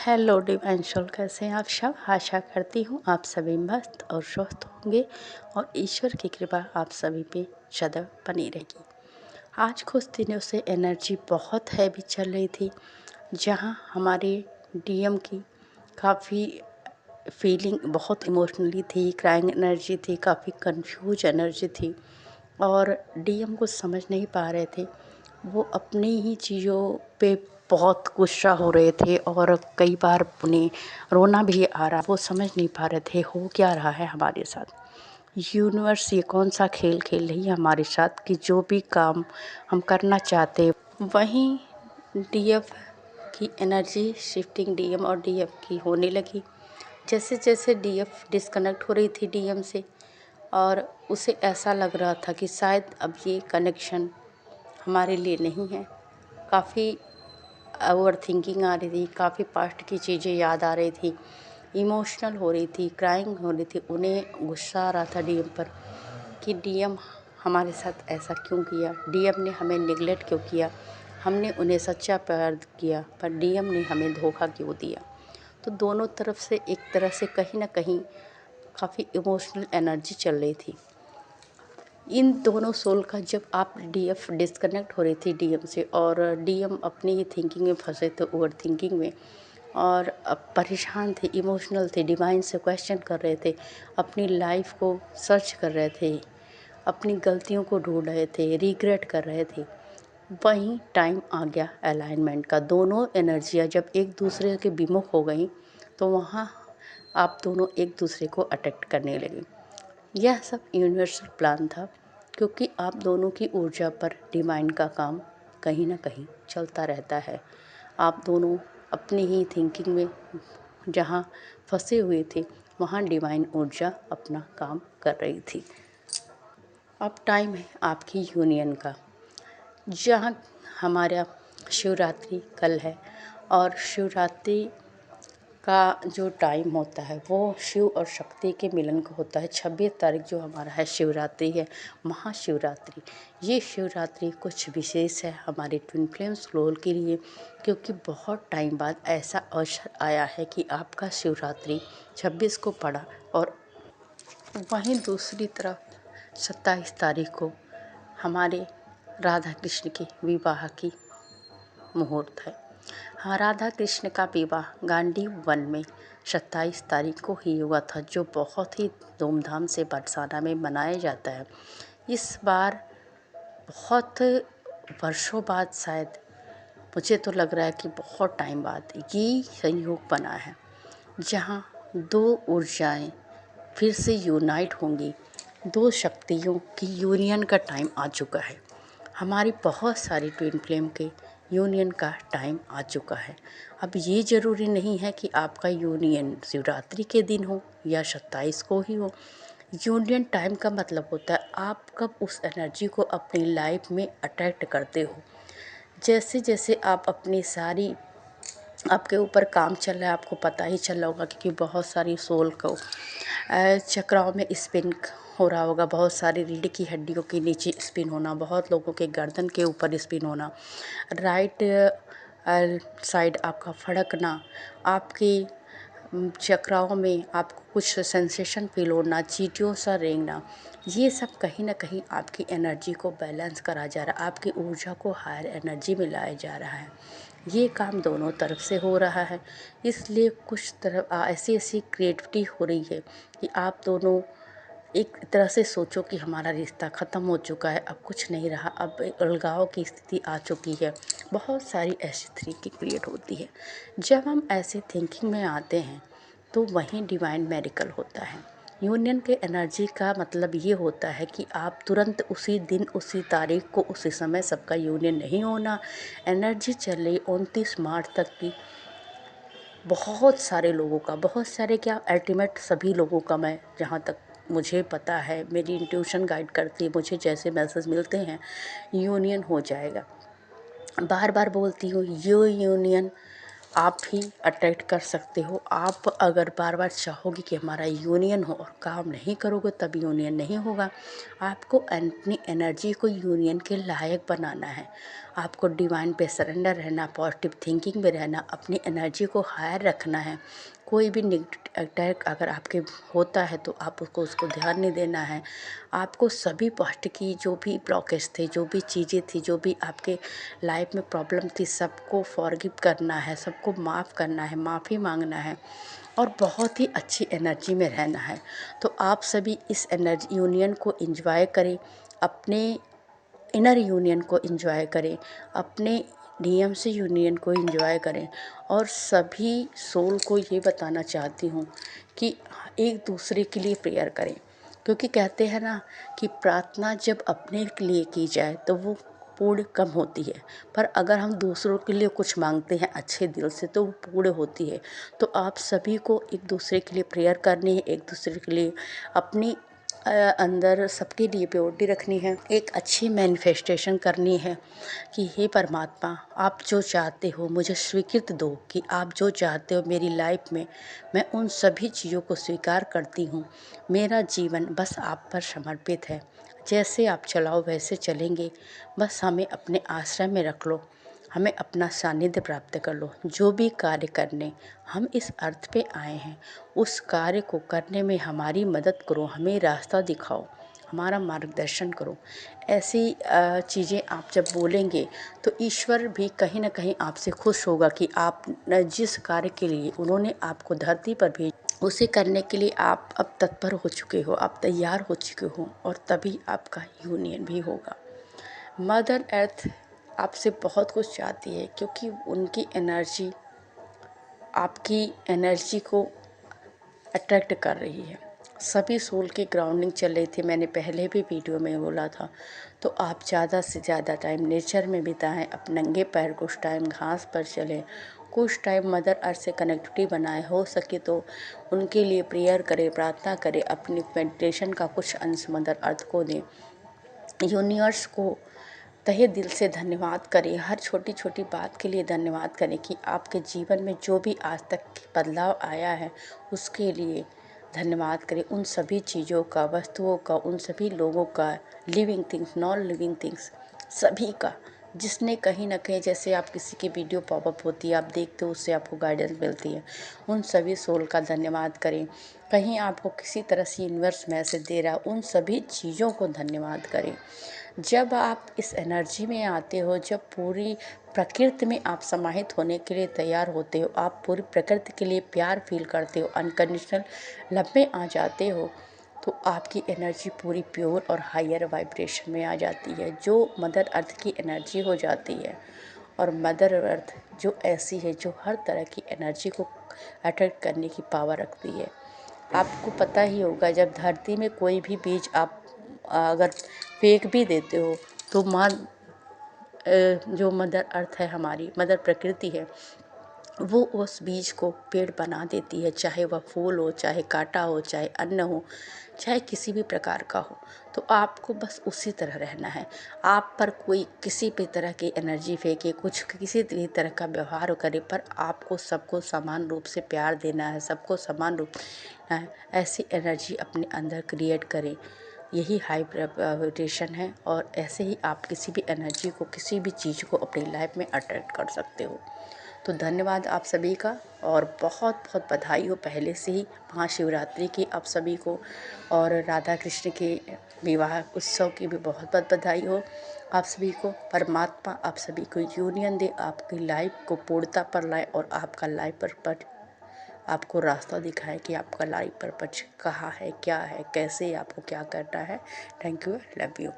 Hello divine soul, कैसे हैं आप सब। आशा करती हूँ आप सभी मस्त और स्वस्थ होंगे और ईश्वर की कृपा आप सभी पे सदैव बनी रहेगी। आज कुछ दिनों से एनर्जी बहुत हैवी चल रही थी, जहाँ हमारे डीएम की काफ़ी फीलिंग बहुत इमोशनली थी, क्राइंग एनर्जी थी, काफ़ी कंफ्यूज एनर्जी थी और डीएम कुछ समझ नहीं पा रहे थे। वो अपनी ही चीज़ों पे बहुत गुस्सा हो रहे थे और कई बार उन्हें रोना भी आ रहा। वो समझ नहीं पा रहे थे हो क्या रहा है हमारे साथ। यूनिवर्स ये कौन सा खेल खेल रही है हमारे साथ कि जो भी काम हम करना चाहते वहीं डीएफ की एनर्जी शिफ्टिंग डीएम और डीएफ की होने लगी। जैसे जैसे डीएफ डिस्कनेक्ट हो रही थी डीएम से और उसे ऐसा लग रहा था कि शायद अब ये कनेक्शन हमारे लिए नहीं है। काफ़ी ओवर थिंकिंग आ रही थी, काफ़ी पास्ट की चीज़ें याद आ रही थी, इमोशनल हो रही थी, क्राइंग हो रही थी। उन्हें गुस्सा आ रहा था डीएम पर कि डीएम हमारे साथ ऐसा क्यों किया, डीएम ने हमें निगलेक्ट क्यों किया, हमने उन्हें सच्चा प्यार किया पर डीएम ने हमें धोखा क्यों दिया। तो दोनों तरफ से एक तरह से कहीं ना कहीं काफ़ी इमोशनल एनर्जी चल रही थी इन दोनों सोल का। जब आप डीएफ डिस्कनेक्ट हो रही थी डीएम से और डीएम अपनी ही थिंकिंग में फंसे थे, ओवर थिंकिंग में, और अब परेशान थे, इमोशनल थे, डिवाइन से क्वेश्चन कर रहे थे, अपनी लाइफ को सर्च कर रहे थे, अपनी गलतियों को ढूंढ रहे थे, रिग्रेट कर रहे थे। वहीं टाइम आ गया अलाइनमेंट का। दोनों एनर्जियाँ जब एक दूसरे के विमुख हो गई तो वहाँ आप दोनों एक दूसरे को अट्रैक्ट करने लगे। यह सब यूनिवर्सल प्लान था, क्योंकि आप दोनों की ऊर्जा पर डिवाइन का काम कहीं ना कहीं चलता रहता है। आप दोनों अपनी ही थिंकिंग में जहाँ फंसे हुए थे वहाँ डिवाइन ऊर्जा अपना काम कर रही थी। अब टाइम है आपकी यूनियन का, जहाँ हमारा शिवरात्रि कल है और शिवरात्रि का जो टाइम होता है वो शिव और शक्ति के मिलन का होता है। 26 तारीख जो हमारा है शिवरात्रि है, महाशिवरात्रि। ये शिवरात्रि कुछ विशेष है हमारे ट्विन फ्लेम सोल के लिए, क्योंकि बहुत टाइम बाद ऐसा अवसर आया है कि आपका शिवरात्रि 26 को पड़ा और वहीं दूसरी तरफ 27 तारीख को हमारे राधा कृष्ण के विवाह की मुहूर्त है। हाँ, राधा कृष्ण का विवाह गांडीव वन में 27 तारीख को ही हुआ था, जो बहुत ही धूमधाम से बरसाना में मनाया जाता है। इस बार बहुत वर्षों बाद, शायद मुझे तो लग रहा है कि बहुत टाइम बाद ये संयोग बना है, जहाँ दो ऊर्जाएं फिर से यूनाइट होंगी। दो शक्तियों की यूनियन का टाइम आ चुका है। हमारी बहुत सारी ट्विन फ्लेम के यूनियन का टाइम आ चुका है। अब ये ज़रूरी नहीं है कि आपका यूनियन शिवरात्रि के दिन हो या 27 को ही हो। यूनियन टाइम का मतलब होता है आप कब उस एनर्जी को अपनी लाइफ में अट्रैक्ट करते हो। जैसे जैसे आप अपनी सारी आपके ऊपर काम चल रहा है, आपको पता ही चल रहा होगा, क्योंकि बहुत सारी सोल को चक्राओं में स्पिन हो रहा होगा, बहुत सारी रीढ़ की हड्डियों के नीचे स्पिन होना, बहुत लोगों के गर्दन के ऊपर स्पिन होना, राइट साइड आपका फड़कना, आपकी चक्राओं में आपको कुछ सेंसेशन फील होना, चींटियों सा रेंगना, ये सब कहीं ना कहीं आपकी एनर्जी को बैलेंस करा जा रहा है, आपकी ऊर्जा को हायर एनर्जी में लाया जा रहा है। ये काम दोनों तरफ से हो रहा है, इसलिए कुछ तरफ ऐसी ऐसी क्रिएटिविटी हो रही है कि आप दोनों एक तरह से सोचो कि हमारा रिश्ता ख़त्म हो चुका है, अब कुछ नहीं रहा, अब अलगाव की स्थिति आ चुकी है। बहुत सारी ऐसी तरीके क्रिएट होती है। जब हम ऐसे थिंकिंग में आते हैं तो वहीं डिवाइन मेरिकल होता है। यूनियन के एनर्जी का मतलब ये होता है कि आप तुरंत उसी दिन उसी तारीख को उसी समय सबका यूनियन नहीं होना। एनर्जी चल रही 29 मार्च तक की, बहुत सारे लोगों का, बहुत सारे क्या अल्टीमेट सभी लोगों का, मैं जहाँ तक मुझे पता है, मेरी इंट्यूशन गाइड करती है, मुझे जैसे मैसेज मिलते हैं यूनियन हो जाएगा। बार बार बोलती हूँ ये यूनियन आप ही अट्रैक्ट कर सकते हो। आप अगर बार बार चाहोगे कि हमारा यूनियन हो और काम नहीं करोगे तब यूनियन नहीं होगा। आपको अपनी एनर्जी को यूनियन के लायक बनाना है। आपको डिवाइन पे सरेंडर रहना, पॉजिटिव थिंकिंग में रहना, अपनी एनर्जी को हायर रखना है। कोई भी नेगेटिव अटैक अगर आपके होता है तो आप उसको ध्यान नहीं देना है। आपको सभी पास्ट की जो भी ब्लॉकेज थे, जो भी चीज़ें थी, जो भी आपके लाइफ में प्रॉब्लम थी, सबको फॉरगिव करना है, सबको माफ़ करना है, माफ़ी मांगना है और बहुत ही अच्छी एनर्जी में रहना है। तो आप सभी इस एनर्जी यूनियन को एंजॉय करें, अपने इनर यूनियन को एंजॉय करें, अपने डीएमसी यूनियन को एंजॉय करें। और सभी सोल को ये बताना चाहती हूँ कि एक दूसरे के लिए प्रेयर करें, क्योंकि कहते हैं ना कि प्रार्थना जब अपने के लिए की जाए तो वो पूर्ण कम होती है, पर अगर हम दूसरों के लिए कुछ मांगते हैं अच्छे दिल से तो वो पूर्ण होती है। तो आप सभी को एक दूसरे के लिए प्रेयर करनी है, एक दूसरे के लिए अपनी अंदर सबके लिए प्योरिटी रखनी है, एक अच्छी मैनिफेस्टेशन करनी है कि हे परमात्मा, आप जो चाहते हो मुझे स्वीकृत दो, कि आप जो चाहते हो मेरी लाइफ में, मैं उन सभी चीज़ों को स्वीकार करती हूँ। मेरा जीवन बस आप पर समर्पित है, जैसे आप चलाओ वैसे चलेंगे, बस हमें अपने आश्रय में रख लो, हमें अपना सानिध्य प्राप्त कर लो। जो भी कार्य करने हम इस अर्थ पे आए हैं उस कार्य को करने में हमारी मदद करो, हमें रास्ता दिखाओ, हमारा मार्गदर्शन करो। ऐसी चीज़ें आप जब बोलेंगे तो ईश्वर भी कहीं ना कहीं आपसे खुश होगा कि आप जिस कार्य के लिए उन्होंने आपको धरती पर भेज उसे करने के लिए आप अब तत्पर हो चुके हो, आप तैयार हो चुके हो, और तभी आपका यूनियन भी होगा। मदर अर्थ आपसे बहुत कुछ चाहती है, क्योंकि उनकी एनर्जी आपकी एनर्जी को अट्रैक्ट कर रही है। सभी सोल की ग्राउंडिंग चल रही थी, मैंने पहले भी वीडियो में बोला था। तो आप ज़्यादा से ज़्यादा टाइम नेचर में बिताएं, अपने नंगे पैर कुछ टाइम घास पर चलें, कुछ टाइम मदर अर्थ से कनेक्टिविटी बनाएं, हो सके तो उनके लिए प्रेयर करें, प्रार्थना करें, अपनी मेडिटेशन का कुछ अंश मदर अर्थ को दें। यूनिवर्स को तहे दिल से धन्यवाद करें, हर छोटी छोटी बात के लिए धन्यवाद करें कि आपके जीवन में जो भी आज तक बदलाव आया है उसके लिए धन्यवाद करें। उन सभी चीज़ों का, वस्तुओं का, उन सभी लोगों का, living things, non living things, सभी का, जिसने कहीं ना कहीं, जैसे आप किसी की वीडियो पॉपअप होती है, आप देखते हो, उससे आपको गाइडेंस मिलती है, उन सभी सोल का धन्यवाद करें। कहीं आपको किसी तरह से यूनिवर्स मैसेज दे रहा है, उन सभी चीज़ों को धन्यवाद करें। जब आप इस एनर्जी में आते हो, जब पूरी प्रकृति में आप समाहित होने के लिए तैयार होते हो, आप पूरी प्रकृति के लिए प्यार फील करते हो, अनकंडीशनल लव में आ जाते हो, तो आपकी एनर्जी पूरी प्योर और हायर वाइब्रेशन में आ जाती है, जो मदर अर्थ की एनर्जी हो जाती है। और मदर अर्थ जो ऐसी है जो हर तरह की एनर्जी को अट्रैक्ट करने की पावर रखती है। आपको पता ही होगा, जब धरती में कोई भी बीज आप अगर फेंक भी देते हो तो माँ जो मदर अर्थ है, हमारी मदर प्रकृति है, वो उस बीज को पेड़ बना देती है, चाहे वह फूल हो, चाहे कांटा हो, चाहे अन्न हो, चाहे किसी भी प्रकार का हो। तो आपको बस उसी तरह रहना है। आप पर कोई किसी भी तरह की एनर्जी फेंके, कुछ किसी भी तरह का व्यवहार करे, पर आपको सबको समान रूप से प्यार देना है, सबको समान रूप देना है। ऐसी एनर्जी अपने अंदर क्रिएट करें, यही हाई वाइब्रेशन है। और ऐसे ही आप किसी भी एनर्जी को, किसी भी चीज़ को अपनी लाइफ में अट्रैक्ट कर सकते हो। तो धन्यवाद आप सभी का, और बहुत बहुत बधाई हो पहले से ही महाशिवरात्रि की आप सभी को, और राधा कृष्ण के विवाह उत्सव की भी बहुत बहुत बधाई हो आप सभी को। परमात्मा आप सभी को यूनियन दे, आपकी लाइफ को पूर्णता पर लाए, और आपका लाइफ पर्पज आपको रास्ता दिखाए कि आपका लाइफ पर्पज कहाँ है, क्या है, कैसे आपको क्या करना है। Thank you, love you.